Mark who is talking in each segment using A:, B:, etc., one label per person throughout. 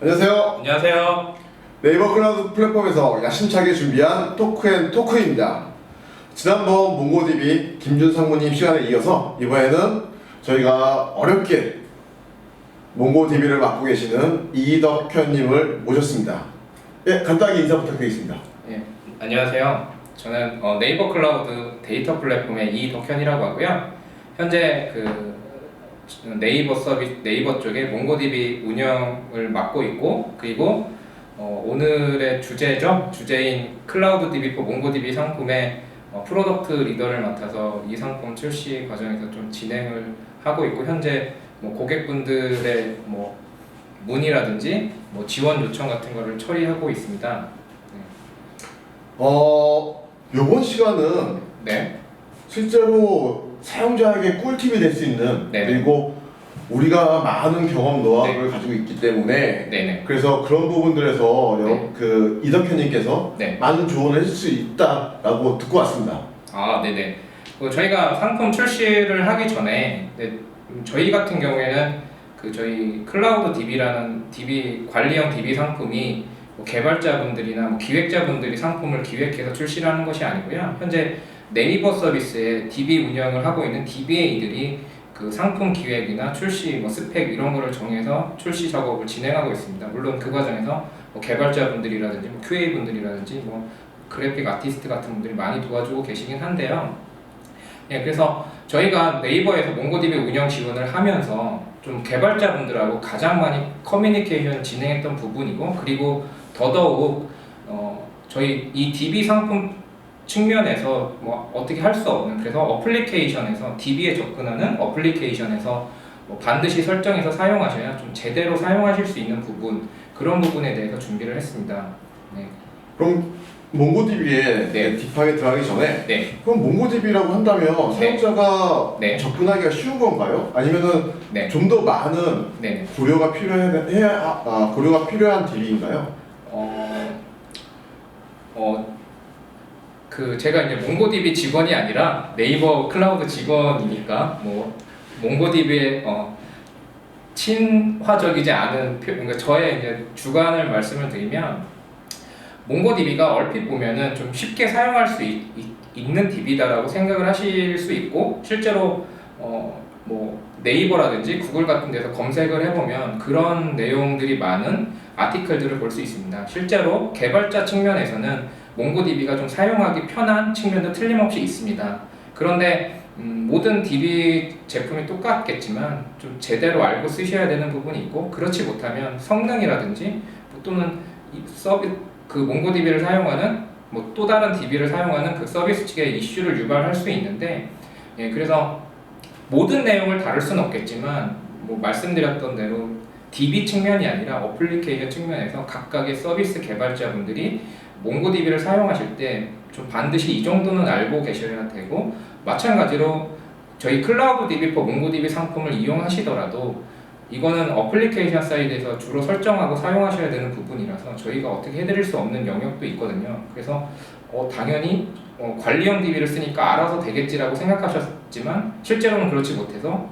A: 안녕하세요.
B: 안녕하세요.
A: 네이버 클라우드 플랫폼에서 야심차게 준비한 토크입니다. 지난번 몽고DB 김준 상무님 시간에 이어서 이번에는 저희가 어렵게 몽고DB를 맡고 계시는 이덕현님을 모셨습니다. 간단하게 인사 부탁드리겠습니다.
B: 안녕하세요. 저는 네이버 클라우드 데이터 플랫폼의 이덕현이라고 하고요. 현재 네이버 쪽에 몽고DB 운영을 맡고 있고, 그리고 오늘의 주제인 클라우드DB for 몽고DB 상품의 프로덕트 리더를 맡아서 이 상품 출시 과정에서 좀 진행을 하고 있고, 현재 고객분들의 문의라든지 지원 요청 같은 거를 처리하고 있습니다.
A: 요번 시간은
B: 네.
A: 실제로 사용자에게 꿀팁이 될 수 있는,
B: 네.
A: 그리고 우리가 많은 경험 노하우를
B: 네.
A: 가지고 있기 때문에
B: 네네.
A: 그래서 그런 부분들에서
B: 네.
A: 이덕현님께서
B: 네.
A: 많은 조언을 해줄 수 있다라고 듣고 왔습니다.
B: 네네. 저희가 상품 출시를 하기 전에 저희 같은 경우에는 저희 클라우드 DB라는 관리형 DB 상품이 개발자분들이나 기획자분들이 상품을 기획해서 출시를 하는 것이 아니고요. 현재 네이버 서비스에 DB 운영을 하고 있는 DBA들이 상품 기획이나 출시 스펙 이런 거를 정해서 출시 작업을 진행하고 있습니다. 물론 그 과정에서 개발자분들이라든지 QA분들이라든지 그래픽 아티스트 같은 분들이 많이 도와주고 계시긴 한데요. 그래서 저희가 네이버에서 몽고DB 운영 지원을 하면서 좀 개발자분들하고 가장 많이 커뮤니케이션을 진행했던 부분이고, 그리고 더더욱 저희 이 DB 상품 측면에서 어떻게 할 수 없는, 그래서 어플리케이션에서 DB에 접근하는 어플리케이션에서 반드시 설정해서 사용하셔야 좀 제대로 사용하실 수 있는 부분, 그런 부분에 대해서 준비를 했습니다. 네.
A: 그럼 몽고DB에
B: 네.
A: 딥하게 들어가기 전에
B: 네.
A: 그럼 몽고DB라고 한다면 사용자가
B: 네.
A: 접근하기가 쉬운 건가요? 아니면은
B: 네.
A: 좀 더 많은
B: 네.
A: 고려가 필요한 DB인가요?
B: 제가 이제 몽고DB 직원이 아니라 네이버 클라우드 직원이니까 몽고DB의 친화적이지 않은 그러니까 저의 이제 주관을 말씀을 드리면, 몽고DB가 얼핏 보면은 좀 쉽게 사용할 수 있는 DB다라고 생각을 하실 수 있고, 실제로 네이버라든지 구글 같은 데서 검색을 해보면 그런 내용들이 많은 아티클들을 볼 수 있습니다. 실제로 개발자 측면에서는 몽고DB가 좀 사용하기 편한 측면도 틀림없이 있습니다. 그런데 모든 DB 제품이 똑같겠지만 좀 제대로 알고 쓰셔야 되는 부분이 있고, 그렇지 못하면 성능이라든지 또는 몽고DB를 사용하는 또 다른 DB를 사용하는 그 서비스 측의 이슈를 유발할 수 있는데, 그래서 모든 내용을 다룰 수는 없겠지만 말씀드렸던 대로 DB 측면이 아니라 어플리케이션 측면에서 각각의 서비스 개발자분들이 몽고DB를 사용하실 때 좀 반드시 이 정도는 알고 계셔야 되고, 마찬가지로 저희 클라우드DB for 몽고DB 상품을 이용하시더라도 이거는 어플리케이션 사이드에서 주로 설정하고 사용하셔야 되는 부분이라서 저희가 어떻게 해드릴 수 없는 영역도 있거든요. 그래서 당연히 관리형 DB를 쓰니까 알아서 되겠지라고 생각하셨지만 실제로는 그렇지 못해서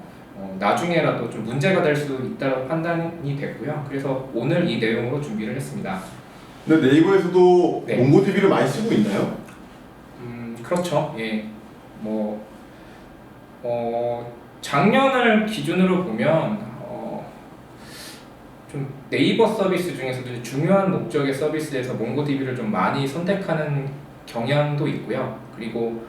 B: 나중에라도 좀 문제가 될 수 있다고 판단이 됐고요. 그래서 오늘 이 내용으로 준비를 했습니다.
A: 근데 네이버에서도
B: 네.
A: 몽고DB를 많이 쓰고 있나요?
B: 그렇죠. 작년을 기준으로 보면 좀 네이버 서비스 중에서도 중요한 목적의 서비스에서 몽고DB를 좀 많이 선택하는 경향도 있고요. 그리고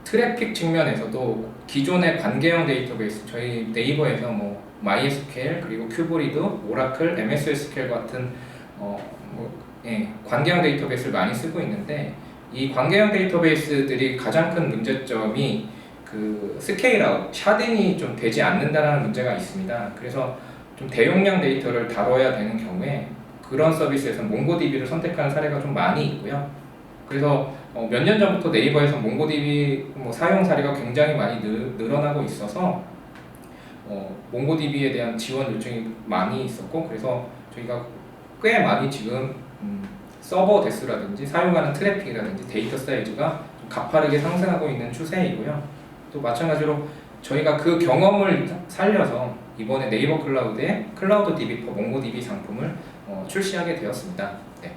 B: 트래픽 측면에서도 기존의 관계형 데이터베이스, 저희 네이버에서 MySQL, 그리고 큐브리드, 오라클, MS SQL 같은 관계형 데이터베이스를 많이 쓰고 있는데, 이 관계형 데이터베이스들이 가장 큰 문제점이 스케일아웃, 샤딩이 좀 되지 않는다는 문제가 있습니다. 그래서 좀 대용량 데이터를 다뤄야 되는 경우에 그런 서비스에서 몽고DB를 선택하는 사례가 좀 많이 있고요. 그래서 몇 년 전부터 네이버에서 몽고DB 사용 사례가 굉장히 많이 늘어나고 있어서 몽고DB에 대한 지원 요청이 많이 있었고, 그래서 저희가 꽤 많이 지금 서버 대수라든지 사용하는 트래픽이라든지 데이터 사이즈가 가파르게 상승하고 있는 추세이고요. 또 마찬가지로 저희가 그 경험을 살려서 이번에 네이버 클라우드에 클라우드 DB for 몽고DB 상품을 출시하게 되었습니다. 네.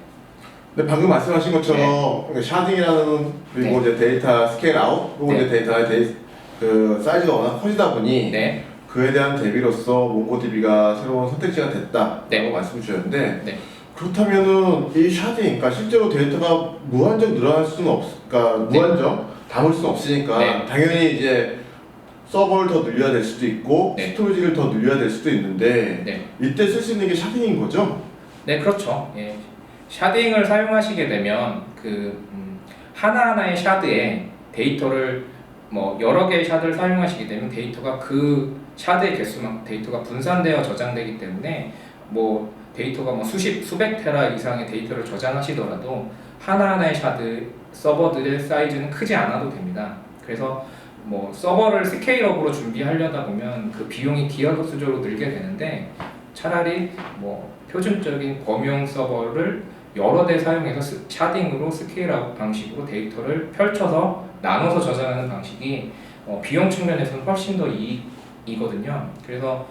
A: 근데 방금 말씀하신 것처럼 샤딩이라는 그리고 이제 데이터 스케일 아웃 그리고 이제 데이터의 그 사이즈가 워낙 커지다 보니
B: 네.
A: 그에 대한 대비로서 몽고DB가 새로운 선택지가 됐다라고
B: 네.
A: 말씀 주셨는데
B: 네.
A: 그렇다면은 이 샤딩, 그러니까 실제로 데이터가 무한정 늘어날 수는 그러니까 무한정 담을 수는 없으니까
B: 네.
A: 당연히 이제 서버를 더 늘려야 될 수도 있고
B: 네.
A: 스토리지를 더 늘려야 될 수도 있는데
B: 네.
A: 이때 쓸 수 있는 게 샤딩인 거죠?
B: 네, 그렇죠. 예. 샤딩을 사용하시게 되면 하나하나의 샤드에 데이터를 여러 개의 샤드를 사용하시게 되면 데이터가 그 샤드의 개수만 데이터가 분산되어 저장되기 때문에 데이터가 수백 테라 이상의 데이터를 저장하시더라도 하나하나의 샤드 서버들의 사이즈는 크지 않아도 됩니다. 그래서 서버를 스케일업으로 준비하려다 보면 그 비용이 기하급수적으로 늘게 되는데 차라리 표준적인 범용 서버를 여러 대 사용해서 샤딩으로 스케일업 방식으로 데이터를 펼쳐서 나눠서 저장하는 방식이 비용 측면에서는 훨씬 더 이익이거든요. 그래서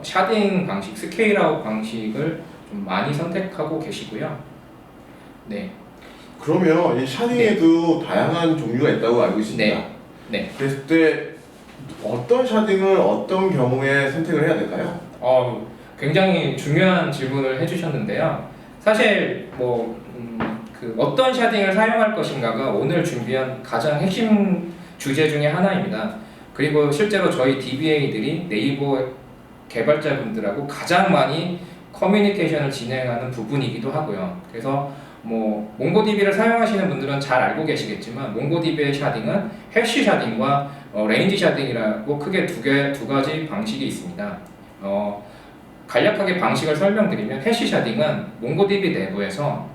B: 샤딩 방식, 스케일아웃 방식을 좀 많이 선택하고 계시고요. 네.
A: 그러면 이 샤딩에도 다양한 종류가 있다고 알고 있습니다.
B: 네. 네.
A: 그랬을 때 어떤 샤딩을 어떤 경우에 선택을 해야 될까요?
B: 굉장히 중요한 질문을 해주셨는데요. 사실 어떤 샤딩을 사용할 것인가가 오늘 준비한 가장 핵심 주제 중에 하나입니다. 그리고 실제로 저희 DBA들이 네이버 개발자분들하고 가장 많이 커뮤니케이션을 진행하는 부분이기도 하고요. 그래서 몽고DB를 사용하시는 분들은 잘 알고 계시겠지만 몽고DB의 샤딩은 해시 샤딩과 레인지 샤딩이라고 크게 두 가지 방식이 있습니다. 간략하게 방식을 설명드리면 해시 샤딩은 몽고DB 내부에서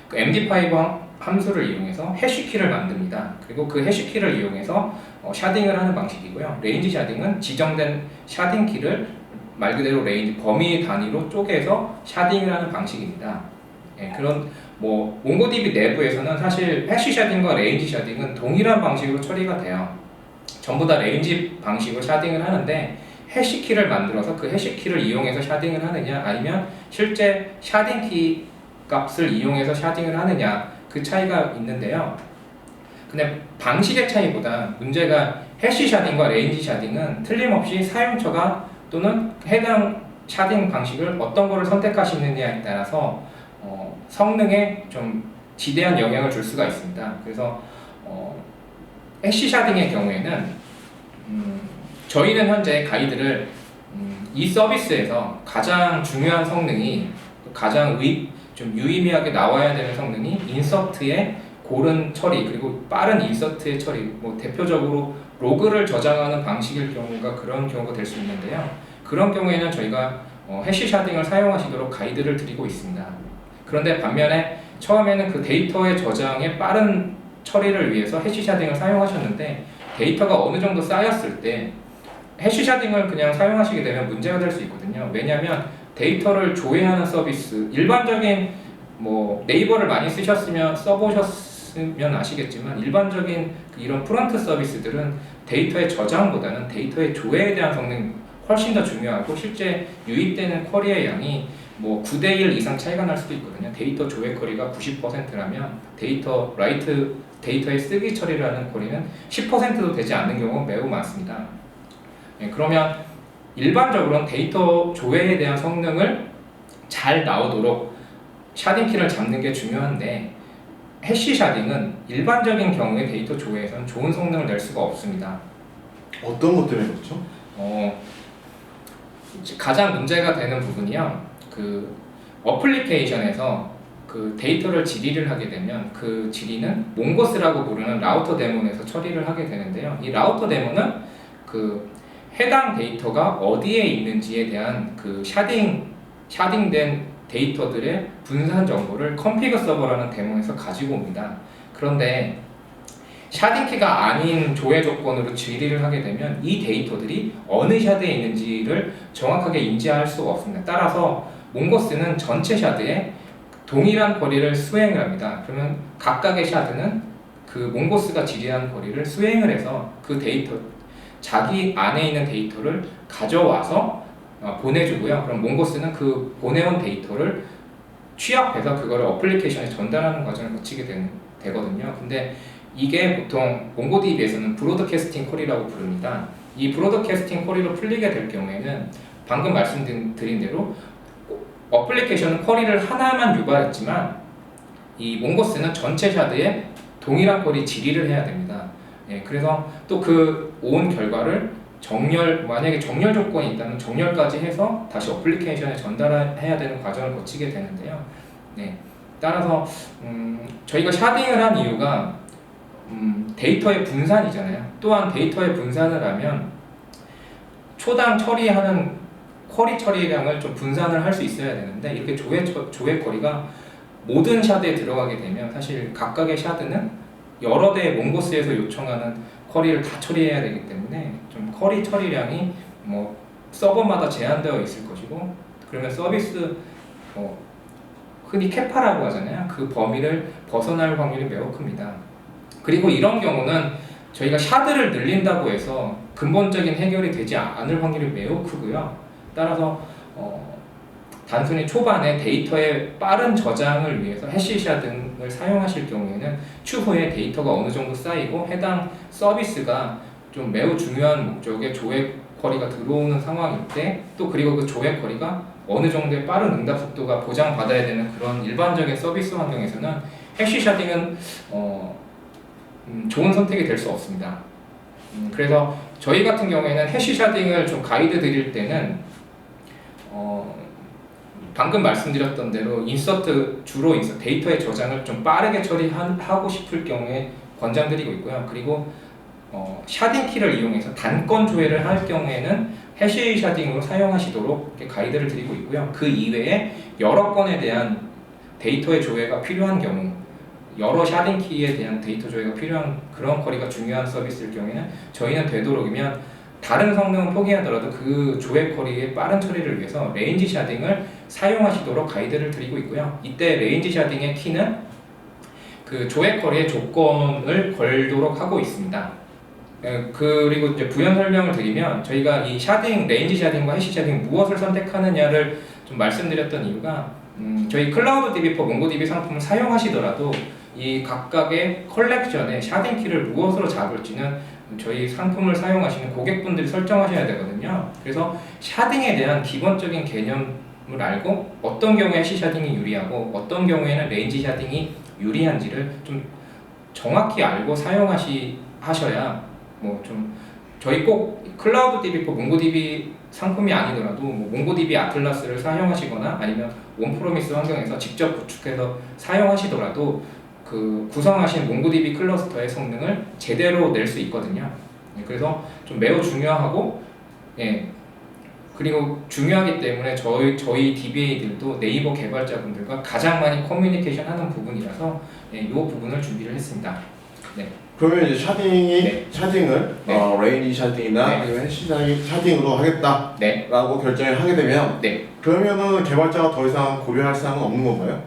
B: 그 MD5 함수를 이용해서 해시키를 만듭니다. 그리고 그 해시키를 이용해서 샤딩을 하는 방식이고요. 레인지 샤딩은 지정된 샤딩 키를 말 그대로 레인지 범위 단위로 쪼개서 샤딩을 하는 방식입니다. 예, 그런 몽고DB 내부에서는 사실 해시 샤딩과 레인지 샤딩은 동일한 방식으로 처리가 돼요. 전부 다 레인지 방식으로 샤딩을 하는데 해시키를 만들어서 그 해시키를 이용해서 샤딩을 하느냐 아니면 실제 샤딩키 값을 이용해서 샤딩을 하느냐 그 차이가 있는데요. 근데 방식의 차이보다 문제가 해시 샤딩과 레인지 샤딩은 틀림없이 사용처가 또는 해당 샤딩 방식을 어떤 거를 선택하시느냐에 따라서 성능에 좀 지대한 영향을 줄 수가 있습니다. 그래서 해시 샤딩의 경우에는 저희는 현재 가이드를 이 서비스에서 가장 중요한 성능이 가장 좀 유의미하게 나와야 되는 성능이 인서트의 고른 처리 그리고 빠른 인서트의 처리 대표적으로 로그를 저장하는 방식일 경우가 그런 경우가 될 수 있는데요. 그런 경우에는 저희가 해시 샤딩을 사용하시도록 가이드를 드리고 있습니다. 그런데 반면에 처음에는 그 데이터의 저장의 빠른 처리를 위해서 해시 샤딩을 사용하셨는데 데이터가 어느 정도 쌓였을 때 해시 샤딩을 그냥 사용하시게 되면 문제가 될 수 있거든요. 왜냐하면 데이터를 조회하는 서비스, 일반적인 네이버를 많이 써보셨으면 아시겠지만 일반적인 이런 프론트 서비스들은 데이터의 저장보다는 데이터의 조회에 대한 성능이 훨씬 더 중요하고 실제 유입되는 쿼리의 양이 9대1 이상 차이가 날 수도 있거든요. 데이터 조회 쿼리가 90%라면 데이터의 쓰기 처리를 하는 쿼리는 10%도 되지 않는 경우가 매우 많습니다. 네, 그러면 일반적으로는 데이터 조회에 대한 성능을 잘 나오도록 샤딩키를 잡는 게 중요한데 해시 샤딩은 일반적인 경우에 데이터 조회에서는 좋은 성능을 낼 수가 없습니다.
A: 어떤 것 때문에 그렇죠?
B: 가장 문제가 되는 부분이요. 그 어플리케이션에서 그 데이터를 질의를 하게 되면 그 질의는 몽고스라고 부르는 라우터 데몬에서 처리를 하게 되는데요. 이 라우터 데몬은 그 해당 데이터가 어디에 있는지에 대한 그 샤딩된 데이터들의 분산 정보를 컨피그 서버라는 데몬에서 가지고 옵니다. 그런데 샤딩키가 아닌 조회 조건으로 질의를 하게 되면 이 데이터들이 어느 샤드에 있는지를 정확하게 인지할 수가 없습니다. 따라서 몽고스는 전체 샤드에 동일한 거리를 수행을 합니다. 그러면 각각의 샤드는 그 몽고스가 질의한 거리를 수행을 해서 그 데이터 자기 안에 있는 데이터를 가져와서 보내주고요. 그럼 몽고스는 그 보내온 데이터를 취합해서 그거를 어플리케이션에 전달하는 과정을 거치게 되거든요. 근데 이게 보통 몽고DB에서는 브로드캐스팅 콜이라고 부릅니다. 이 브로드캐스팅 콜이로 풀리게 될 경우에는 방금 말씀드린 대로 어플리케이션은 쿼리를 하나만 유발했지만 이 몽고스는 전체 샤드에 동일한 쿼리 질의를 해야 됩니다. 예, 그래서 또 그 온 결과를 만약에 정렬 조건이 있다면 정렬까지 해서 다시 어플리케이션에 전달해야 되는 과정을 거치게 되는데요. 네, 따라서 저희가 샤딩을 한 이유가 데이터의 분산이잖아요. 또한 데이터의 분산을 하면 초당 처리하는 쿼리 처리량을 좀 분산을 할 수 있어야 되는데 이렇게 조회 쿼리가 모든 샤드에 들어가게 되면 사실 각각의 샤드는 여러 대의 몽고스에서 요청하는 쿼리를 다 처리해야 되기 때문에 좀 쿼리 처리량이 뭐 서버마다 제한되어 있을 것이고 그러면 서비스 흔히 캐파라고 하잖아요. 그 범위를 벗어날 확률이 매우 큽니다. 그리고 이런 경우는 저희가 샤드를 늘린다고 해서 근본적인 해결이 되지 않을 확률이 매우 크고요. 따라서 단순히 초반에 데이터의 빠른 저장을 위해서 해시샤 등을 사용하실 경우에는 추후에 데이터가 어느 정도 쌓이고 해당 서비스가 좀 매우 중요한 목적의 조회 쿼리가 들어오는 상황일 때 또 그리고 그 조회 쿼리가 어느 정도의 빠른 응답 속도가 보장받아야 되는 그런 일반적인 서비스 환경에서는 해시샤딩은 좋은 선택이 될 수 없습니다. 그래서 저희 같은 경우에는 해시샤딩을 좀 가이드 드릴 때는 방금 말씀드렸던 대로 주로 인서트 데이터의 저장을 좀 빠르게 처리하고 싶을 경우에 권장드리고 있고요. 그리고 샤딩 키를 이용해서 단건 조회를 할 경우에는 해시 샤딩으로 사용하시도록 이렇게 가이드를 드리고 있고요. 그 이외에 여러 건에 대한 데이터의 조회가 필요한 경우, 여러 샤딩 키에 대한 데이터 조회가 필요한 그런 쿼리가 중요한 서비스일 경우에는 저희는 되도록이면 다른 성능은 포기하더라도 그 조회 쿼리의 빠른 처리를 위해서 레인지 샤딩을 사용하시도록 가이드를 드리고 있고요. 이때 레인지 샤딩의 키는 그 조회 쿼리의 조건을 걸도록 하고 있습니다. 그리고 이제 부연 설명을 드리면 저희가 이 레인지 샤딩과 해시 샤딩 무엇을 선택하느냐를 좀 말씀드렸던 이유가 저희 클라우드 DB for 몽고DB 상품을 사용하시더라도 이 각각의 컬렉션의 샤딩 키를 무엇으로 잡을지는 저희 상품을 사용하시는 고객분들이 설정하셔야 되거든요. 그래서 샤딩에 대한 기본적인 개념을 알고 어떤 경우에 해시 샤딩이 유리하고 어떤 경우에는 레인지 샤딩이 유리한지를 좀 정확히 알고 사용하셔야 뭐 좀 저희 꼭 클라우드 DB for 몽고DB 상품이 아니더라도 뭐 몽고DB 아틀라스를 사용하시거나 아니면 온프로미스 환경에서 직접 구축해서 사용하시더라도 그 구성하신 몽고DB 클러스터의 성능을 제대로 낼 수 있거든요. 그래서 좀 매우 중요하고 그리고 중요하기 때문에 저희 DBA들도 네이버 개발자분들과 가장 많이 커뮤니케이션 하는 부분이라서 이 부분을 준비를 했습니다. 네.
A: 그러면 이제 샤딩을 레인지 샤딩이나 아니면 해시 샤딩으로 하겠다라고 결정을 하게 되면 그러면은 개발자가 더 이상 고려할 사항은 없는 건가요?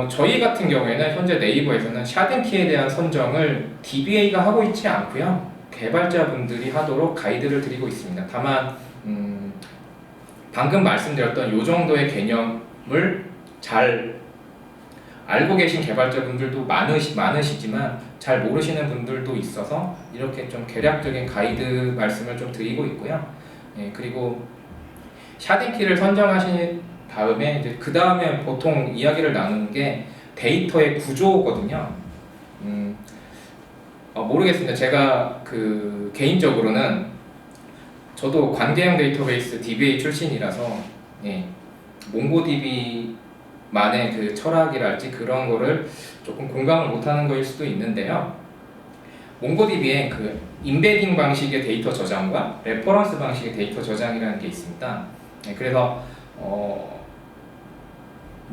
B: 저희 같은 경우에는 현재 네이버에서는 샤딩 키에 대한 선정을 DBA가 하고 있지 않고요. 개발자분들이 하도록 가이드를 드리고 있습니다. 다만 방금 말씀드렸던 이 정도의 개념을 잘 알고 계신 개발자분들도 많으시지만 잘 모르시는 분들도 있어서 이렇게 좀 개략적인 가이드 말씀을 좀 드리고 있고요. 그리고 샤딩 키를 선정하신 다음에 이제 그 다음에 보통 이야기를 나누는 게 데이터의 구조거든요. 모르겠습니다. 제가 그 개인적으로는 저도 관계형 데이터베이스 DBA 출신이라서 몽고DB만의 그 철학이랄지 그런 거를 조금 공감을 못하는 거일 수도 있는데요. 몽고DB의 그 임베딩 방식의 데이터 저장과 레퍼런스 방식의 데이터 저장이라는 게 있습니다. 그래서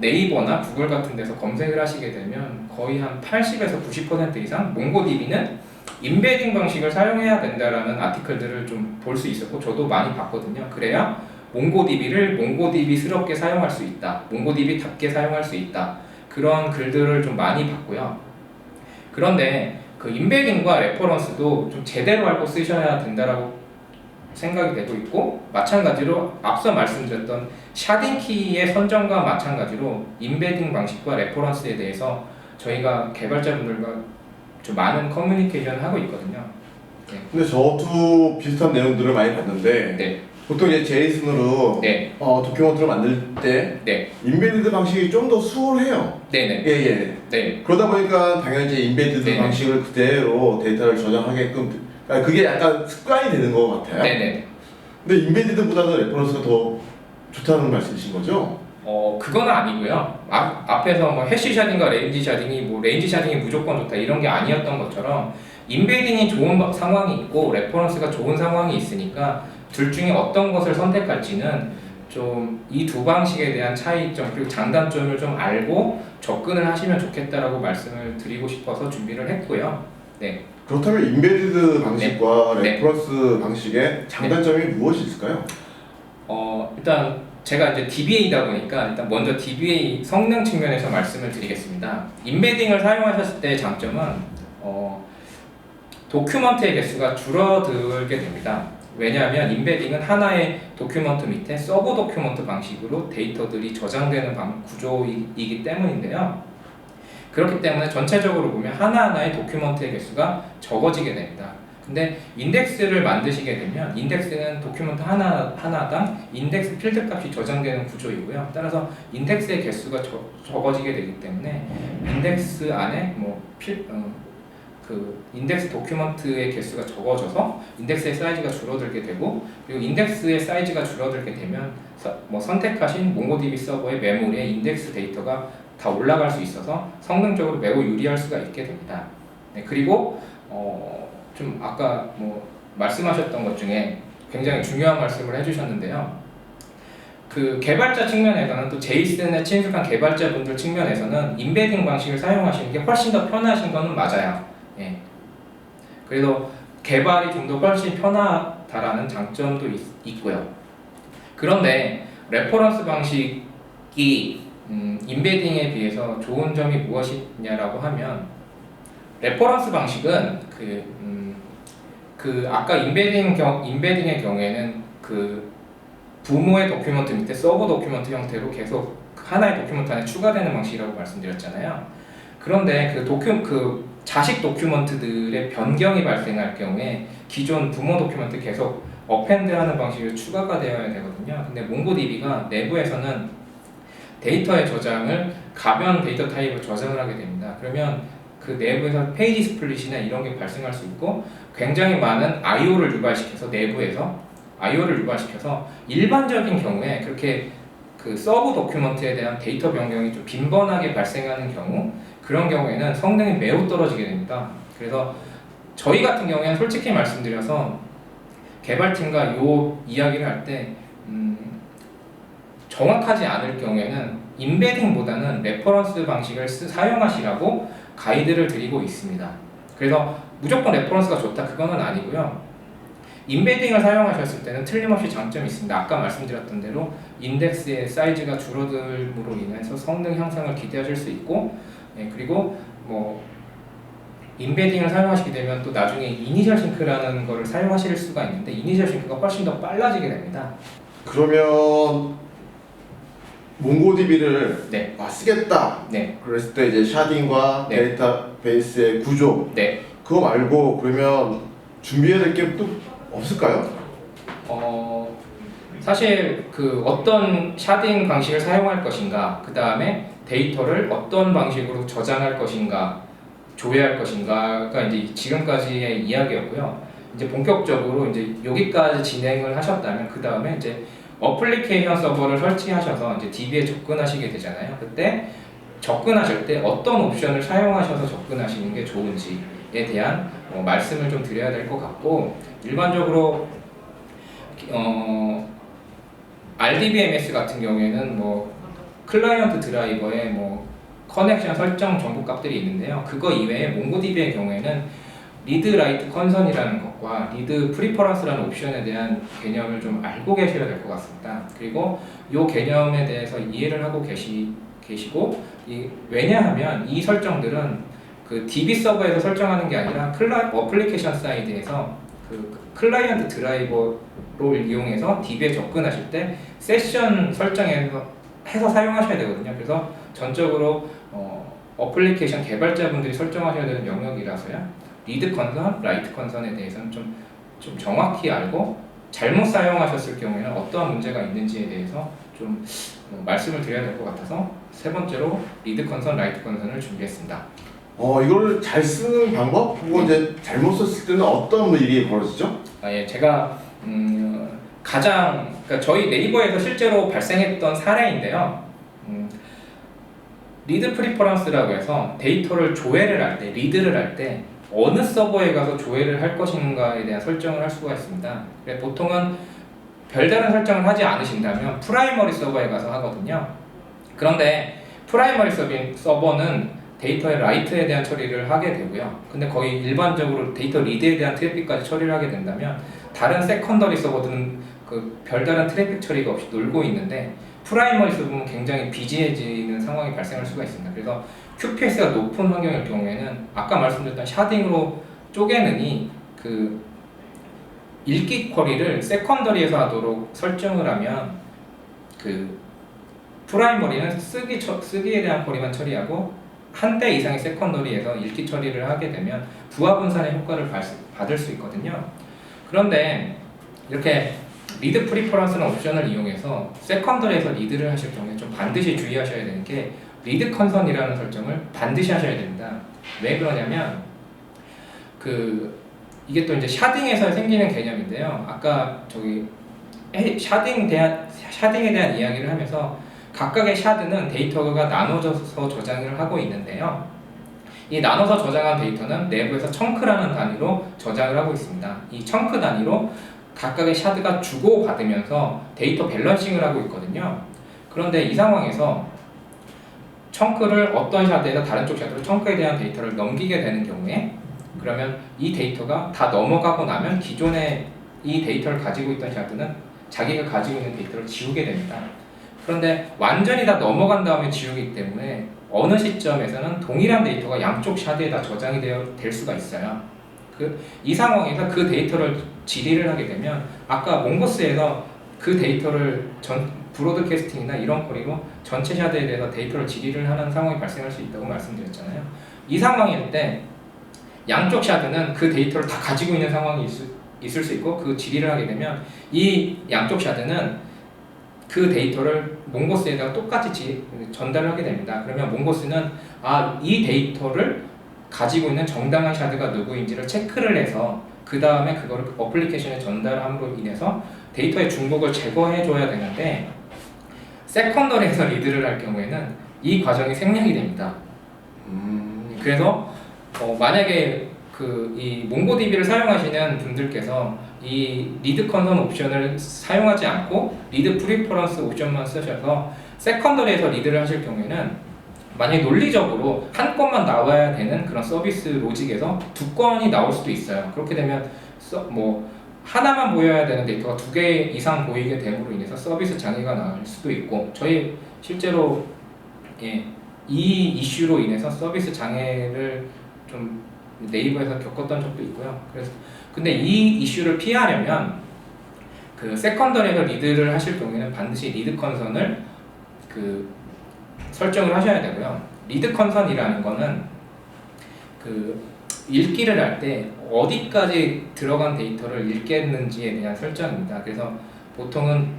B: 네이버나 구글 같은 데서 검색을 하시게 되면 거의 한 80에서 90% 이상 몽고DB는 임베딩 방식을 사용해야 된다라는 아티클들을 좀 볼 수 있었고 저도 많이 봤거든요. 그래야 몽고DB를 몽고DB스럽게 사용할 수 있다, 몽고DB답게 사용할 수 있다, 그런 글들을 좀 많이 봤고요. 그런데 그 임베딩과 레퍼런스도 좀 제대로 알고 쓰셔야 된다라고 생각이 되고 있고, 마찬가지로 앞서 말씀드렸던 샤딩키의 선정과 마찬가지로 인베딩 방식과 레퍼런스에 대해서 저희가 개발자분들과 좀 많은 커뮤니케이션을 하고 있거든요. 네.
A: 근데 저도 비슷한 내용들을 많이 봤는데
B: 네.
A: 보통 이제 제이슨으로
B: 네.
A: 도큐먼트를 만들 때
B: 네.
A: 인베디드 방식이 좀 더 수월해요.
B: 네네.
A: 예.
B: 네.
A: 그러다 보니까 당연히 이제 인베디드
B: 네네.
A: 방식을 그대로 데이터를 저장하게끔 그게 약간 습관이 되는 것 같아요.
B: 네네.
A: 근데 인베디드보다는 레퍼런스가 더 좋다는 말씀이신 거죠?
B: 그건 아니고요. 앞에서 뭐 해시 샤딩과 레인지 샤딩이 뭐 레인지 샤딩이 무조건 좋다 이런 게 아니었던 것처럼 인베딩이 좋은 상황이 있고 레퍼런스가 좋은 상황이 있으니까 둘 중에 어떤 것을 선택할지는 좀 이 두 방식에 대한 차이점 그리고 장단점을 좀 알고 접근을 하시면 좋겠다라고 말씀을 드리고 싶어서 준비를 했고요. 네.
A: 그렇다면 인베디드 방식과
B: 네.
A: 레퍼런스 방식의 장단점이 무엇이 있을까요?
B: 일단 제가 이제 DBA다 보니까 일단 먼저 DBA 성능 측면에서 말씀을 드리겠습니다. 인베딩을 사용하셨을 때의 장점은 도큐먼트의 개수가 줄어들게 됩니다. 왜냐하면 인베딩은 하나의 도큐먼트 밑에 서브 도큐먼트 방식으로 데이터들이 저장되는 구조이기 때문인데요. 그렇기 때문에 전체적으로 보면 하나하나의 도큐먼트의 개수가 적어지게 됩니다. 근데 인덱스를 만드시게 되면 인덱스는 도큐먼트 하나당 인덱스 필드 값이 저장되는 구조이고요. 따라서 인덱스의 개수가 적어지게 되기 때문에 인덱스 안에 그 인덱스 도큐먼트의 개수가 적어져서 인덱스의 사이즈가 줄어들게 되고, 그리고 인덱스의 사이즈가 줄어들게 되면 선택하신 몽고DB 서버의 메모리에 인덱스 데이터가 다 올라갈 수 있어서 성능적으로 매우 유리할 수가 있게 됩니다. 네, 그리고 좀 아까 말씀하셨던 것 중에 굉장히 중요한 말씀을 해주셨는데요. 그 개발자 측면에서는 또 제이슨에 친숙한 개발자분들 측면에서는 인베딩 방식을 사용하시는 게 훨씬 더 편하신 거는 맞아요. 예. 그래서 개발이 좀 더 훨씬 편하다라는 장점도 있고요. 그런데 레퍼런스 방식이 인베딩에 비해서 좋은 점이 무엇이냐라고 하면, 레퍼런스 방식은 아까 인베딩의 경우에는 그 부모의 도큐먼트 밑에 서브 도큐먼트 형태로 계속 하나의 도큐먼트 안에 추가되는 방식이라고 말씀드렸잖아요. 그런데 그 자식 도큐먼트들의 변경이 발생할 경우에 기존 부모 도큐먼트 계속 어펜드하는 방식으로 추가가 되어야 되거든요. 근데 몽고DB가 내부에서는 데이터의 저장을 가변 데이터 타입으로 저장을 하게 됩니다. 그러면 그 내부에서 페이지 스플릿이나 이런 게 발생할 수 있고, 굉장히 많은 I/O를 유발시켜서 내부에서 I/O를 유발시켜서 일반적인 경우에 그렇게 그 서브 도큐먼트에 대한 데이터 변경이 좀 빈번하게 발생하는 경우, 그런 경우에는 성능이 매우 떨어지게 됩니다. 그래서 저희 같은 경우에는 솔직히 말씀드려서 개발팀과 이 이야기를 할 때 정확하지 않을 경우에는 인베딩보다는 레퍼런스 방식을 사용하시라고 가이드를 드리고 있습니다. 그래서 무조건 레퍼런스가 좋다 그거는 아니고요. 인베딩을 사용하셨을 때는 틀림없이 장점이 있습니다. 아까 말씀드렸던 대로 인덱스의 사이즈가 줄어들므로 인해서 성능 향상을 기대하실 수 있고, 그리고 인베딩을 사용하시게 되면 또 나중에 이니셜 싱크라는 거를 사용하실 수가 있는데, 이니셜 싱크가 훨씬 더 빨라지게 됩니다.
A: 그러면 몽고DB를
B: 네.
A: 쓰겠다.
B: 네.
A: 그랬을 때 이제 샤딩과
B: 네.
A: 데이터베이스의 구조.
B: 네.
A: 그거 말고 그러면 준비해야 될 게 또 없을까요?
B: 사실 그 어떤 샤딩 방식을 사용할 것인가, 그 다음에 데이터를 어떤 방식으로 저장할 것인가, 조회할 것인가가 이제 지금까지의 이야기였고요. 이제 본격적으로 이제 여기까지 진행을 하셨다면 그 다음에 이제 어플리케이션 서버를 설치하셔서 이제 DB에 접근하시게 되잖아요. 그때 접근하실 때 어떤 옵션을 사용하셔서 접근하시는 게 좋은지에 대한 말씀을 좀 드려야 될 것 같고, 일반적으로 RDBMS 같은 경우에는 클라이언트 드라이버에 커넥션 설정 정보 값들이 있는데요. 그거 이외에 몽고DB의 경우에는 리드 라이트 컨선이라는 것과 리드 프리퍼런스라는 옵션에 대한 개념을 좀 알고 계셔야 될 것 같습니다. 그리고 이 개념에 대해서 이해를 하고 계시고 왜냐하면 이 설정들은 그 DB 서버에서 설정하는 게 아니라 어플리케이션 사이드에서 그 클라이언트 드라이버를 이용해서 DB에 접근하실 때 세션 설정해서 사용하셔야 되거든요. 그래서 전적으로 어플리케이션 개발자분들이 설정하셔야 되는 영역이라서요. 리드 컨선, 라이트 컨선에 대해서는 좀 정확히 알고 잘못 사용하셨을 경우에는 어떠한 문제가 있는지에 대해서 좀 말씀을 드려야 될 것 같아서 세 번째로 리드 컨선, 라이트 컨선을 준비했습니다.
A: 이걸 잘 쓰는 방법? 그리고 이제 잘못 썼을 때는 어떤 일이 벌어지죠?
B: 예, 제가 그러니까 저희 네이버에서 실제로 발생했던 사례인데요. 리드 프리퍼런스라고 해서 데이터를 조회를 할 때, 리드를 할 때 어느 서버에 가서 조회를 할 것인가에 대한 설정을 할 수가 있습니다. 보통은 별다른 설정을 하지 않으신다면 프라이머리 서버에 가서 하거든요. 그런데 프라이머리 서버는 데이터의 라이트에 대한 처리를 하게 되고요. 근데 거의 일반적으로 데이터 리드에 대한 트래픽까지 처리를 하게 된다면 다른 세컨더리 서버들은 그 별다른 트래픽 처리가 없이 놀고 있는데 프라이머리 서버는 굉장히 비지해지는 상황이 발생할 수가 있습니다. 그래서 QPS가 높은 환경일 경우에는 아까 말씀드렸던 샤딩으로 쪼개느니 그 읽기 쿼리를 세컨더리에서 하도록 설정을 하면 그 프라이머리는 쓰기에 대한 쿼리만 처리하고 한 대 이상의 세컨더리에서 읽기 처리를 하게 되면 부하 분산의 효과를 받을 수 있거든요. 그런데 이렇게 리드 프리퍼런스는 옵션을 이용해서 세컨더리에서 리드를 하실 경우에 좀 반드시 주의하셔야 되는 게 리드 컨선이라는 설정을 반드시 하셔야 됩니다. 왜 그러냐면 이게 또 이제 샤딩에서 생기는 개념인데요. 아까 샤딩에 대한 이야기를 하면서 각각의 샤드는 데이터가 나눠져서 저장을 하고 있는데요. 이 나눠서 저장한 데이터는 내부에서 청크라는 단위로 저장을 하고 있습니다. 이 청크 단위로 각각의 샤드가 주고받으면서 데이터 밸런싱을 하고 있거든요. 그런데 이 상황에서 청크를 어떤 샤드에서 다른 쪽 샤드로 청크에 대한 데이터를 넘기게 되는 경우에 그러면 이 데이터가 다 넘어가고 나면 기존에 이 데이터를 가지고 있던 샤드는 자기가 가지고 있는 데이터를 지우게 됩니다. 그런데 완전히 다 넘어간 다음에 지우기 때문에 어느 시점에서는 동일한 데이터가 양쪽 샤드에 다 저장이 될 수가 있어요. 이 상황에서 그 데이터를 질의를 하게 되면 아까 몽고스에서 그 데이터를 브로드캐스팅이나 이런 쿼리로 전체 샤드에 대해서 데이터를 질의를 하는 상황이 발생할 수 있다고 말씀드렸잖아요. 이 상황일 때 양쪽 샤드는 그 데이터를 다 가지고 있는 상황이 있을 수 있고 그 질의를 하게 되면 이 양쪽 샤드는 그 데이터를 몽고스에다가 똑같이 전달을 하게 됩니다. 그러면 몽고스는 이 데이터를 가지고 있는 정당한 샤드가 누구인지를 체크를 해서 그 다음에 그거를 어플리케이션에 전달함으로 인해서 데이터의 중복을 제거해 줘야 되는데 세컨더리에서 리드를 할 경우에는 이 과정이 생략이 됩니다. 그래서 만약에 이 몽고DB를 사용하시는 분들께서 이 리드 컨선 옵션을 사용하지 않고 리드 프리퍼런스 옵션만 쓰셔서 세컨더리에서 리드를 하실 경우에는 만약에 논리적으로 한 건만 나와야 되는 그런 서비스 로직에서 두 건이 나올 수도 있어요. 그렇게 되면 하나만 보여야 되는 데이터가 두 개 이상 보이게 됨으로 인해서 서비스 장애가 나올 수도 있고 저희 실제로 이 이슈로 인해서 서비스 장애를 좀 네이버에서 겪었던 적도 있고요. 그래서 근데 이 이슈를 피하려면 그 세컨더리에서 리드를 하실 경우에는 반드시 리드 컨선을 설정을 하셔야 되고요. 리드 컨선이라는 거는 읽기를 할 때 어디까지 들어간 데이터를 읽겠는지에 대한 설정입니다. 그래서 보통은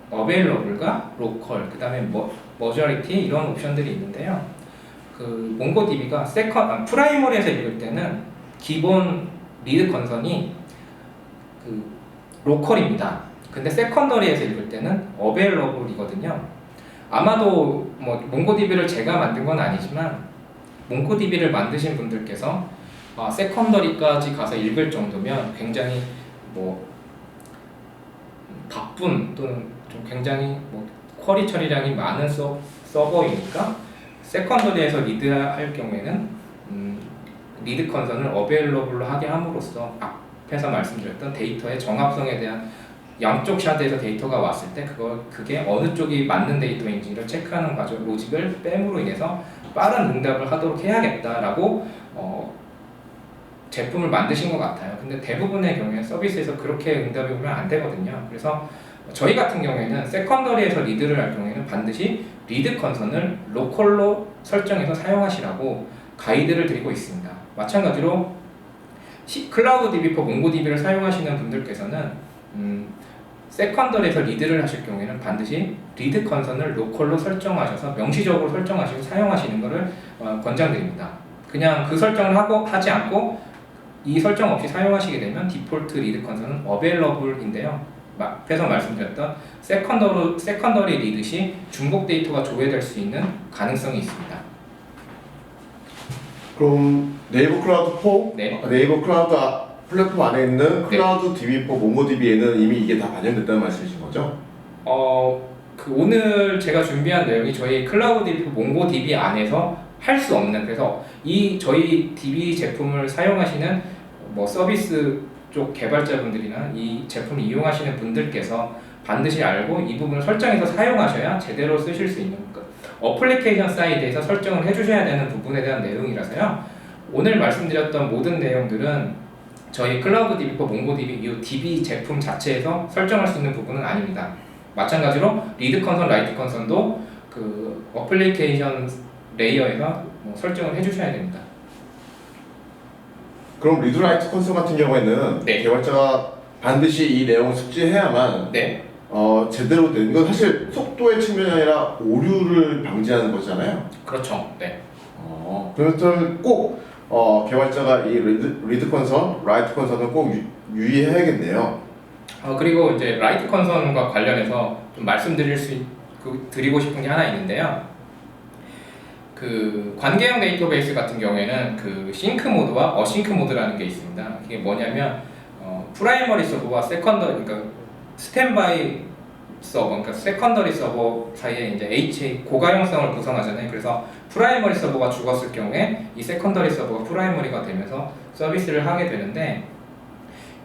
B: 어베일러블과 로컬, 그 다음에 머저리티 이런 옵션들이 있는데요. 몽고DB가 프라이머리에서 읽을 때는 기본 리드 컨선이 로컬입니다. 근데 세컨더리에서 읽을 때는 어베일러블이거든요. 아마도 몽고DB를 제가 만든 건 아니지만 몽고DB를 만드신 분들께서 세컨더리까지 가서 읽을 정도면 굉장히 바쁜 또는 좀 굉장히 쿼리 처리량이 많은 서버이니까 세컨더리에서 리드할 경우에는 리드 컨선을 어베일러블로 하게 함으로써 앞에서 말씀드렸던 데이터의 정합성에 대한 양쪽 샤드에서 데이터가 왔을 때 그게 어느 쪽이 맞는 데이터인지를 체크하는 과정 로직을 뺨으로 인해서 빠른 응답을 하도록 해야겠다라고 제품을 만드신 것 같아요. 근데 대부분의 경우에 서비스에서 그렇게 응답이 오면 안 되거든요. 그래서 저희 같은 경우에는 세컨더리에서 리드를 할 경우에는 반드시 리드 컨선을 로컬로 설정해서 사용하시라고 가이드를 드리고 있습니다. 마찬가지로 클라우드 DB for 몽고DB를 사용하시는 분들께서는 세컨더리에서 리드를 하실 경우에는 반드시 리드 컨선을 로컬로 설정하셔서 명시적으로 설정하시고 사용하시는 것을 권장드립니다. 그냥 그 설정을 하지 않고 이 설정 없이 사용하시게 되면 디폴트 리드 컨선은 available인데요. 앞에서 말씀드렸던 세컨더리 리드 시 중복 데이터가 조회될 수 있는 가능성이 있습니다.
A: 그럼 네이버 클라우드 4,
B: 네.
A: 네이버 클라우드 플랫폼 안에 있는 클라우드 DB for 몽고DB에는 이미 이게 다 반영됐다는 말씀이신 거죠?
B: 오늘 제가 준비한 내용이 저희 클라우드 DB for 몽고DB 안에서 할 수 없는, 그래서 저희 DB 제품을 사용하시는 서비스 쪽 개발자분들이나 이 제품을 이용하시는 분들께서 반드시 알고 이 부분을 설정해서 사용하셔야 제대로 쓰실 수 있는 어플리케이션 사이드에서 설정을 해주셔야 되는 부분에 대한 내용이라서요. 오늘 말씀드렸던 모든 내용들은 저희 클라우드 DB for 몽고DB 이 DB 제품 자체에서 설정할 수 있는 부분은 아닙니다. 마찬가지로 리드 컨선, 라이트 컨선도 그 어플리케이션 레이어에서 설정을 해주셔야 됩니다.
A: 그럼 리드라이트 컨솔 같은 경우에는 개발자가 반드시 이 내용을 숙지해야만 제대로 된 건 사실 속도의 측면이 아니라 오류를 방지하는 거잖아요.
B: 그렇죠. 네.
A: 그렇다면 꼭 개발자가 이 리드 컨솔, 라이트 컨솔은 꼭 유의해야겠네요.
B: 그리고 이제 라이트 컨선과 관련해서 좀 드리고 싶은 게 하나 있는데요. 그 관계형 데이터베이스 같은 경우에는 그 싱크 모드와 어싱크 모드라는 게 있습니다. 이게 뭐냐면 프라이머리 서버와 세컨더리, 그러니까 스탠바이 서버, 그러니까 세컨더리 서버 사이에 이제 HA 고가용성을 구성하잖아요. 그래서 프라이머리 서버가 죽었을 경우에 이 세컨더리 서버가 프라이머리가 되면서 서비스를 하게 되는데,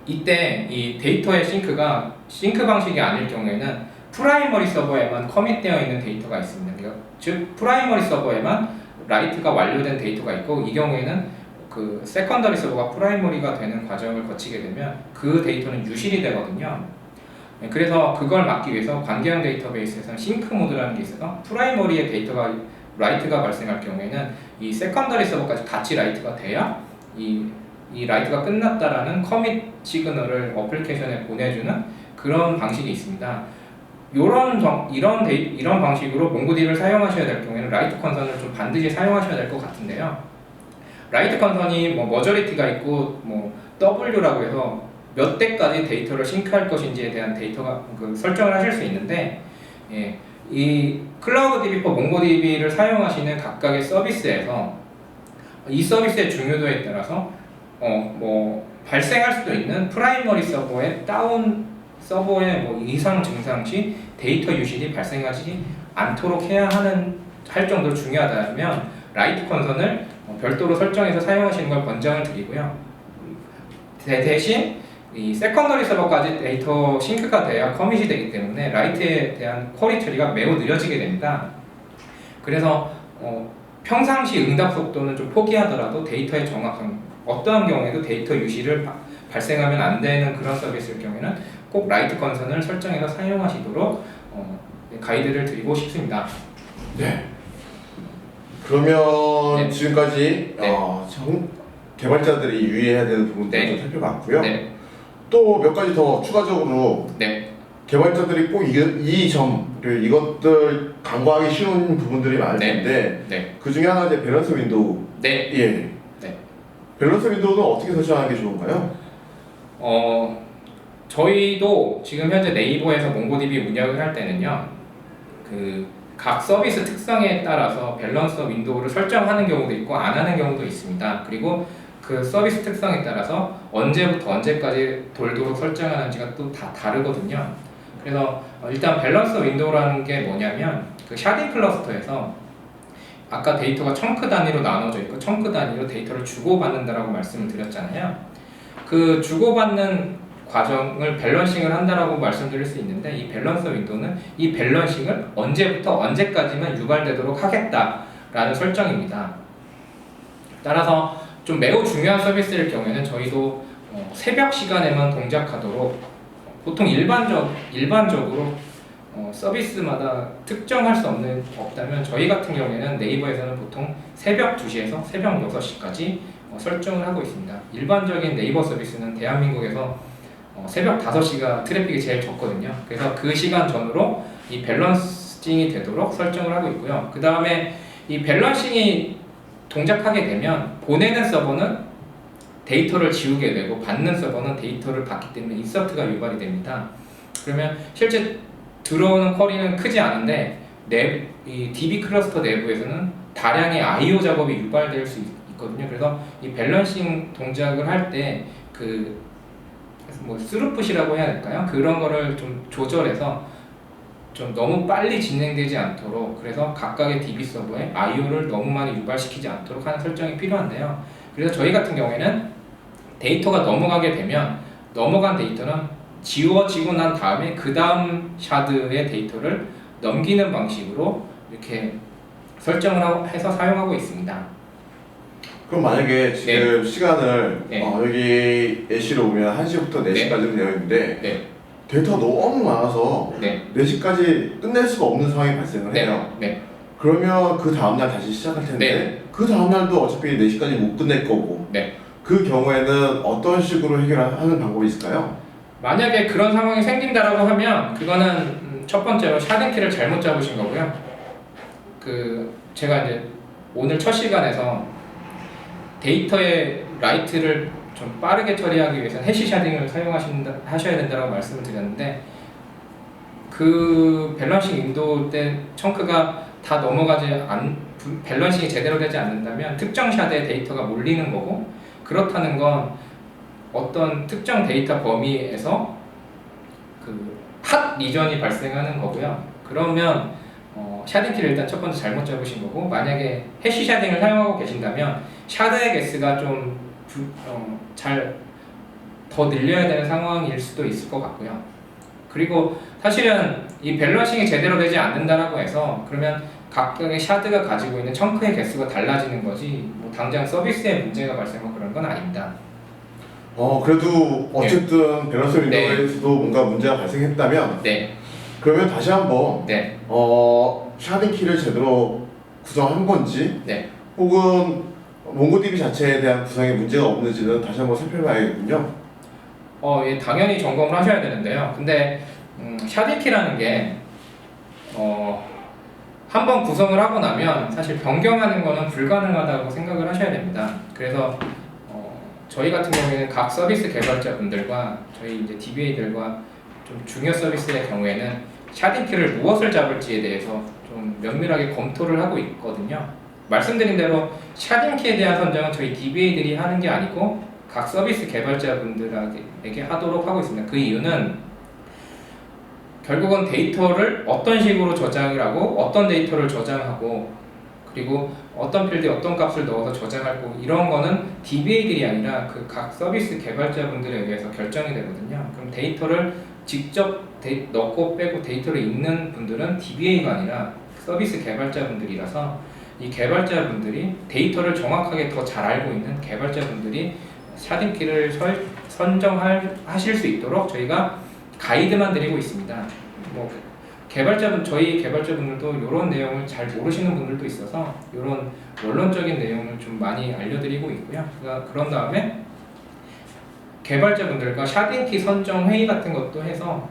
B: 이때 이 데이터의 싱크가 싱크 방식이 아닐 경우에는 프라이머리 서버에만 커밋되어 있는 데이터가 있습니다. 그러니까 즉 프라이머리 서버에만 라이트가 완료된 데이터가 있고, 이 경우에는 그 세컨더리 서버가 프라이머리가 되는 과정을 거치게 되면 그 데이터는 유실이 되거든요. 그래서 그걸 막기 위해서 관계형 데이터베이스에서는 싱크 모드라는 게 있어서 프라이머리의 데이터가 라이트가 발생할 경우에는 이 세컨더리 서버까지 같이 라이트가 돼야 이 라이트가 끝났다라는 커밋 시그널을 어플리케이션에 보내주는 그런 방식이 있습니다. 이런 방식으로 몽고DB를 사용하셔야 될 경우에는 라이트 컨선을 좀 반드시 사용하셔야 될 것 같은데요. 라이트 컨선이 머저리티가 있고 W라고 해서 몇 대까지 데이터를 싱크할 것인지에 대한 데이터가 설정을 하실 수 있는데, 이 클라우드 DB for 몽고DB를 사용하시는 각각의 서비스에서 이 서비스의 중요도에 따라서 발생할 수도 있는 프라이머리 서버의 다운 서버의 이상 증상 시 데이터 유실이 발생하지 않도록 할 정도로 중요하다면 라이트 컨선을 별도로 설정해서 사용하시는 걸 권장을 드리고요. 대신 이 세컨더리 서버까지 데이터 싱크가 돼야 커밋이 되기 때문에 라이트에 대한 쿼리 처리가 매우 느려지게 됩니다. 그래서 평상시 응답 속도는 좀 포기하더라도 데이터의 정확성, 어떠한 경우에도 데이터 유실을 발생하면 안 되는 그런 서비스일 경우에는 꼭 라이트 컨선을 설정해서 사용하시도록 가이드를 드리고 싶습니다.
A: 네. 그러면
B: 네.
A: 지금까지 개발자들이 유의해야 되는 부분들을 좀 살펴봤고요. 또 몇 가지 더 추가적으로 개발자들이 꼭 이것들 간과하기 쉬운 부분들이 많을 텐데 그 중에 하나 이제 밸런스 윈도우. 밸런스 윈도우는 어떻게 설정하는 게 좋은가요?
B: 저희도 지금 현재 네이버에서 몽고DB 운영을 할 때는요, 각 서비스 특성에 따라서 밸런스 윈도우를 설정하는 경우도 있고 안 하는 경우도 있습니다. 그리고 그 서비스 특성에 따라서 언제부터 언제까지 돌도록 설정하는지가 또 다 다르거든요. 그래서 일단 밸런스 윈도우라는 게 뭐냐면 그 샤딩 클러스터에서 아까 데이터가 청크 단위로 나눠져 있고 청크 단위로 데이터를 주고받는다라고 말씀을 드렸잖아요. 그 주고받는 과정을 밸런싱을 한다라고 말씀드릴 수 있는데, 이 밸런스 윈도우는 이 밸런싱을 언제부터 언제까지만 유발되도록 하겠다라는 설정입니다. 따라서 좀 매우 중요한 서비스일 경우에는 저희도 새벽 시간에만 동작하도록 보통 일반적으로 서비스마다 특정할 수 없다면 저희 같은 경우에는 네이버에서는 보통 새벽 2시에서 새벽 6시까지 설정을 하고 있습니다. 일반적인 네이버 서비스는 대한민국에서 새벽 5시가 트래픽이 제일 적거든요. 그래서 그 시간 전으로 이 밸런싱이 되도록 설정을 하고 있고요. 그 다음에 이 밸런싱이 동작하게 되면 보내는 서버는 데이터를 지우게 되고 받는 서버는 데이터를 받기 때문에 인서트가 유발이 됩니다. 그러면 실제 들어오는 쿼리는 크지 않은데 이 DB 클러스터 내부에서는 다량의 I/O 작업이 유발될 수 있거든요. 그래서 이 밸런싱 동작을 할 때 스루풋이라고 해야 될까요? 그런 거를 좀 조절해서 좀 너무 빨리 진행되지 않도록, 그래서 각각의 DB 서버에 I/O를 너무 많이 유발시키지 않도록 하는 설정이 필요한데요. 그래서 저희 같은 경우에는 데이터가 넘어가게 되면 넘어간 데이터는 지워지고 난 다음에 그 다음 샤드의 데이터를 넘기는 방식으로 이렇게 설정을 해서 사용하고 있습니다.
A: 그럼 만약에 지금 시간을 여기 예시로 보면 1시부터 4시까지 되어 있는데 데이터가 너무 많아서 4시까지 끝낼 수가 없는 상황이 발생을 해요. 그러면 그 다음날 다시 시작할 텐데 그 다음날도 어차피 4시까지 못 끝낼 거고 그 경우에는 어떤 식으로 해결하는 방법이 있을까요?
B: 만약에 그런 상황이 생긴다라고 하면 그거는 첫 번째로 샤딩키를 잘못 잡으신 거고요. 제가 이제 오늘 첫 시간에서 데이터의 라이트를 좀 빠르게 처리하기 위해서는 해시 샤딩을 하셔야 된다고 말씀을 드렸는데, 그 밸런싱 인도 때 청크가 다 밸런싱이 제대로 되지 않는다면 특정 샤드의 데이터가 몰리는 거고, 그렇다는 건 어떤 특정 데이터 범위에서 핫 리전이 발생하는 거고요. 그러면 샤딩키를 일단 첫 번째 잘못 잡으신 거고, 만약에 해시 샤딩을 사용하고 계신다면 샤드의 개수가 좀 더 늘려야 되는 상황일 수도 있을 것 같고요. 그리고 사실은 이 밸런싱이 제대로 되지 않는다라고 해서 그러면 각각의 샤드가 가지고 있는 청크의 개수가 달라지는 거지 당장 서비스에 문제가 발생하고 그런 건 아닙니다.
A: 그래도 어쨌든 밸런스 윈도우에서도 뭔가 문제가 발생했다면 그러면 다시 한번 샤딩 키를 제대로 구성한 건지 혹은 몽고DB 자체에 대한 구성에 문제가 없는지는 다시 한번 살펴봐야겠군요.
B: 예, 당연히 점검을 하셔야 되는데요. 근데 샤딩 키라는 게 한번 구성을 하고 나면 사실 변경하는 거는 불가능하다고 생각을 하셔야 됩니다. 그래서 저희 같은 경우에는 각 서비스 개발자분들과 저희 이제 DBA들과 좀 중요 서비스의 경우에는 샤딩키를 무엇을 잡을지에 대해서 좀 면밀하게 검토를 하고 있거든요. 말씀드린 대로 샤딩키에 대한 선정은 저희 DBA들이 하는 게 아니고 각 서비스 개발자분들에게 하도록 하고 있습니다. 그 이유는 결국은 데이터를 어떤 식으로 저장을 하고 어떤 데이터를 저장하고 그리고 어떤 필드에 어떤 값을 넣어서 저장하고 이런 거는 DBA들이 아니라 그 각 서비스 개발자분들에 의해서 결정이 되거든요. 그럼 데이터를 직접 넣고 빼고 데이터를 읽는 분들은 DBA가 아니라 서비스 개발자분들이라서 이 개발자분들이 데이터를 정확하게 더 잘 알고 있는 개발자분들이 샤딩키를 선정하실 수 있도록 저희가 가이드만 드리고 있습니다. 저희 개발자분들도 이런 내용을 잘 모르시는 분들도 있어서 이런 원론적인 내용을 좀 많이 알려드리고 있고요. 그런 다음에 개발자분들과 샤딩키 선정 회의 같은 것도 해서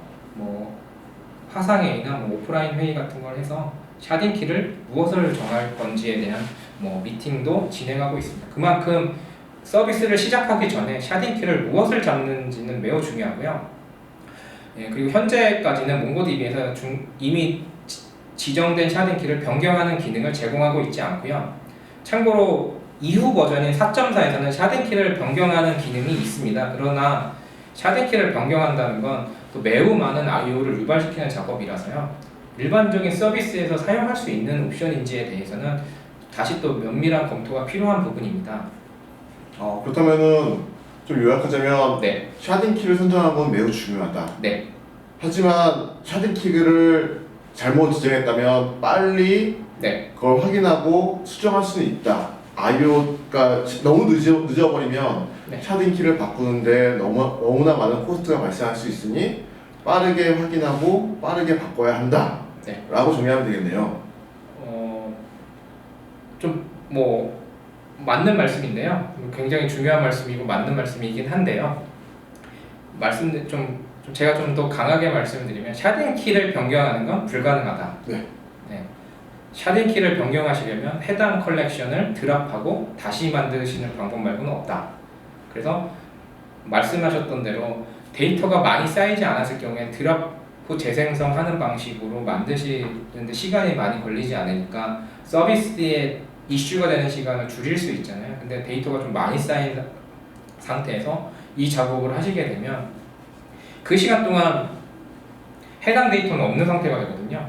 B: 화상회의나 오프라인 회의 같은 걸 해서 샤딩키를 무엇을 정할 건지에 대한 미팅도 진행하고 있습니다. 그만큼 서비스를 시작하기 전에 샤딩키를 무엇을 잡는지는 매우 중요하고요. 그리고 현재까지는 몽고DB에서 이미 지정된 샤딩키를 변경하는 기능을 제공하고 있지 않고요. 참고로 이후 버전인 4.4에서는 샤딩키를 변경하는 기능이 있습니다. 그러나 샤딩키를 변경한다는 건 또 매우 많은 I/O를 유발시키는 작업이라서요. 일반적인 서비스에서 사용할 수 있는 옵션인지에 대해서는 다시 또 면밀한 검토가 필요한 부분입니다.
A: 그렇다면은 좀 요약하자면 샤딩 키를 선정하는 건 매우 중요하다. 하지만 샤딩 키를 잘못 지정했다면 빨리 그걸 확인하고 수정할 수는 있다. IO가 너무 늦어버리면
B: 네.
A: 샤딩 키를 바꾸는데 너무나 많은 코스트가 발생할 수 있으니 빠르게 확인하고 빠르게 바꿔야 한다.
B: 네.
A: 라고 정리하면 되겠네요.
B: 좀 뭐 맞는 말씀인데요. 굉장히 중요한 말씀이고 맞는 말씀이긴 한데요. 제가 좀 더 강하게 말씀드리면 샤딩 키를 변경하는 건 불가능하다.
A: 네.
B: 네. 샤딩 키를 변경하시려면 해당 컬렉션을 드랍하고 다시 만드시는 방법 말고는 없다. 그래서 말씀하셨던 대로 데이터가 많이 쌓이지 않았을 경우에 드랍 후 재생성하는 방식으로 만드시는데 시간이 많이 걸리지 않으니까 서비스에 이슈가 되는 시간을 줄일 수 있잖아요. 근데 데이터가 좀 많이 쌓인 상태에서 이 작업을 하시게 되면 그 시간 동안 해당 데이터는 없는 상태가 되거든요.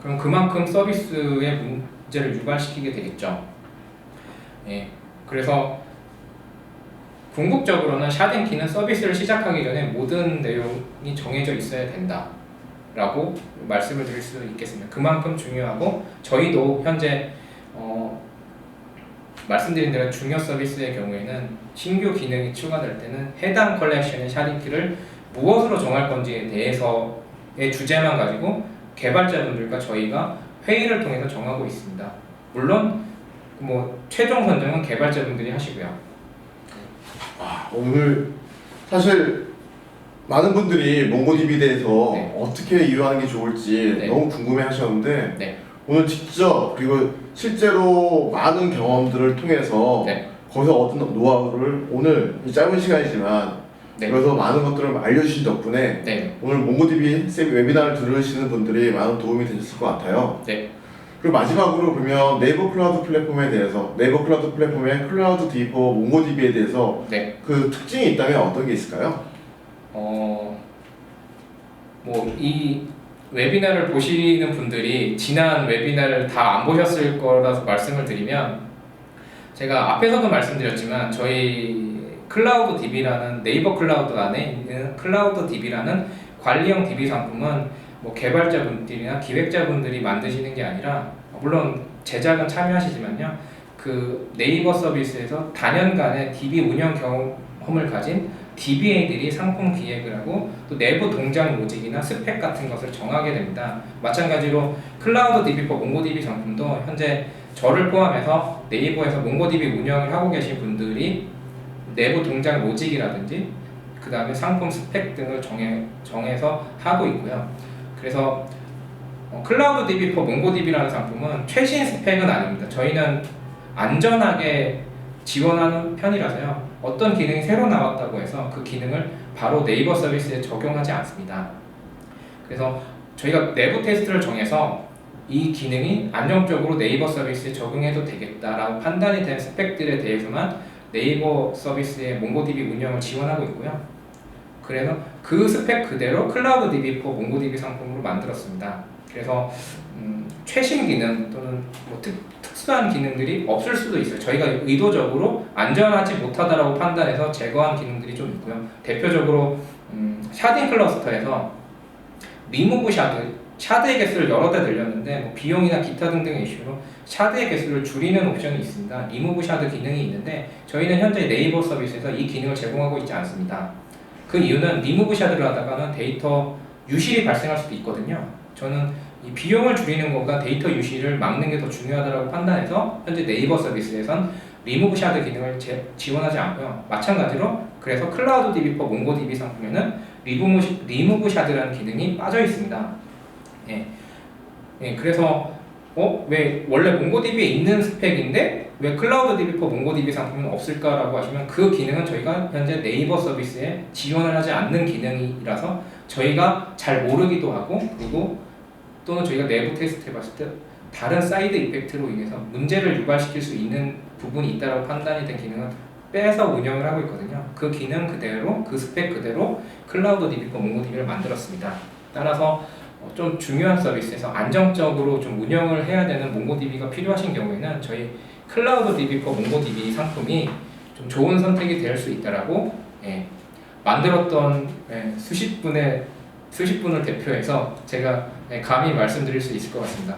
B: 그럼 그만큼 서비스에 문제를 유발시키게 되겠죠. 예, 그래서 궁극적으로는 샤딩키는 서비스를 시작하기 전에 모든 내용이 정해져 있어야 된다 라고 말씀을 드릴 수 있겠습니다. 그만큼 중요하고 저희도 현재 말씀드린 대로 중요 서비스의 경우에는 신규 기능이 추가될 때는 해당 컬렉션의 샤딩키를 무엇으로 정할 건지에 대해서의 주제만 가지고 개발자분들과 저희가 회의를 통해서 정하고 있습니다. 물론 뭐 최종 선정은 개발자분들이 하시고요.
A: 오늘 사실 많은 분들이 몽고DB에 대해서
B: 네.
A: 어떻게 이용하는 게 좋을지
B: 네.
A: 너무 궁금해 하셨는데
B: 네.
A: 오늘 직접 그리고 실제로 많은 경험들을 통해서
B: 네.
A: 거기서 얻은 노하우를 오늘 이 짧은 시간이지만
B: 네.
A: 그래서 많은 것들을 알려주신 덕분에
B: 네.
A: 오늘 몽고DB 웨비나를 들으시는 분들이 많은 도움이 되셨을 것 같아요.
B: 네.
A: 그리고 마지막으로 보면 네이버 클라우드 플랫폼에 대해서 네이버 클라우드 플랫폼의 클라우드 디버 몽고DB에 대해서
B: 네.
A: 그 특징이 있다면 어떤 게 있을까요?
B: 뭐 이 웨비나를 보시는 분들이 지난 웨비나를 다 안 보셨을 거라서 말씀을 드리면 제가 앞에서도 말씀드렸지만 저희 클라우드 DB라는 네이버 클라우드 안에 있는 클라우드 DB라는 관리형 DB 상품은 뭐 개발자분들이나 기획자분들이 만드시는 게 아니라 물론 제작은 참여하시지만요 그 네이버 서비스에서 단연간의 DB 운영 경험을 가진 DBA들이 상품 기획을 하고 또 내부 동작 로직이나 스펙 같은 것을 정하게 됩니다. 마찬가지로 클라우드 DB for 몽고DB 상품도 현재 저를 포함해서 네이버에서 몽고DB 운영을 하고 계신 분들이 내부 동작 로직이라든지 그 다음에 상품 스펙 등을 정해서 하고 있고요. 그래서 클라우드 DB for 몽고DB라는 상품은 최신 스펙은 아닙니다. 저희는 안전하게 지원하는 편이라서요. 어떤 기능이 새로 나왔다고 해서 그 기능을 바로 네이버 서비스에 적용하지 않습니다. 그래서 저희가 내부 테스트를 정해서 이 기능이 안정적으로 네이버 서비스에 적용해도 되겠다라고 판단이 된 스펙들에 대해서만 네이버 서비스의 몽고DB 운영을 지원하고 있고요. 그래서 그 스펙 그대로 클라우드 DB for 몽고DB 상품으로 만들었습니다. 그래서 최신 기능 또는 뭐 특수한 기능들이 없을 수도 있어요. 저희가 의도적으로 안전하지 못하다라고 판단해서 제거한 기능들이 좀 있고요. 대표적으로 샤딩 클러스터에서 리무브 샤드의 개수를 여러 대 늘렸는데 뭐 비용이나 기타 등등의 이슈로 샤드의 개수를 줄이는 옵션이 있습니다. 리무브 샤드 기능이 있는데 저희는 현재 네이버 서비스에서 이 기능을 제공하고 있지 않습니다. 그 이유는 리무브 샤드를 하다가는 데이터 유실이 발생할 수도 있거든요. 저는 이 비용을 줄이는 것보다 데이터 유실을 막는 게 더 중요하다고 판단해서 현재 네이버 서비스에선 리무브 샤드 기능을 지원하지 않고요. 마찬가지로 그래서 클라우드 DB for 몽고DB 상품에는 리무브 샤드라는 기능이 빠져 있습니다. 그래서 왜 원래 몽고DB에 있는 스펙인데 왜 클라우드 DB for 몽고DB 상품은 없을까라고 하시면 그 기능은 저희가 현재 네이버 서비스에 지원을 하지 않는 기능이라서 저희가 잘 모르기도 하고 그리고 또는 저희가 내부 테스트 해봤을 때 다른 사이드 이펙트로 인해서 문제를 유발시킬 수 있는 부분이 있다고 판단이 된 기능은 빼서 운영을 하고 있거든요. 그 기능 그대로, 그 스펙 그대로 클라우드 DB for 몽고DB를 만들었습니다. 따라서 좀 중요한 서비스에서 안정적으로 좀 운영을 해야 되는 몽고DB가 필요하신 경우에는 저희 클라우드 DB for 몽고DB 상품이 좀 좋은 선택이 될 수 있다라고 만들었던 수십 분을 대표해서 제가 감히 말씀드릴 수 있을 것 같습니다.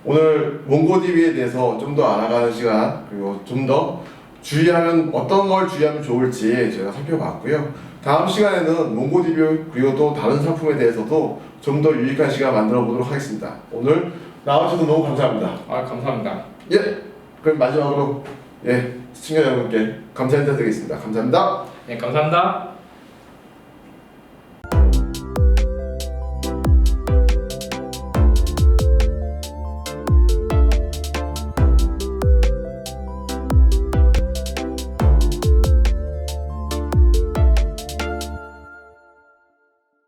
A: 오늘 몽고DB에 대해서 좀 더 알아가는 시간, 그리고 좀 더 주의하면 어떤 걸 주의하면 좋을지 제가 살펴봤고요. 다음 시간에는 몽고DB 그리고 또 다른 상품에 대해서도 좀 더 유익한 시간 만들어 보도록 하겠습니다. 오늘 나와주셔서 너무 감사합니다.
B: 아, 감사합니다.
A: 예, 그럼 마지막으로 시청자 여러분께 감사 인사드리겠습니다. 감사합니다.
B: 네, 감사합니다.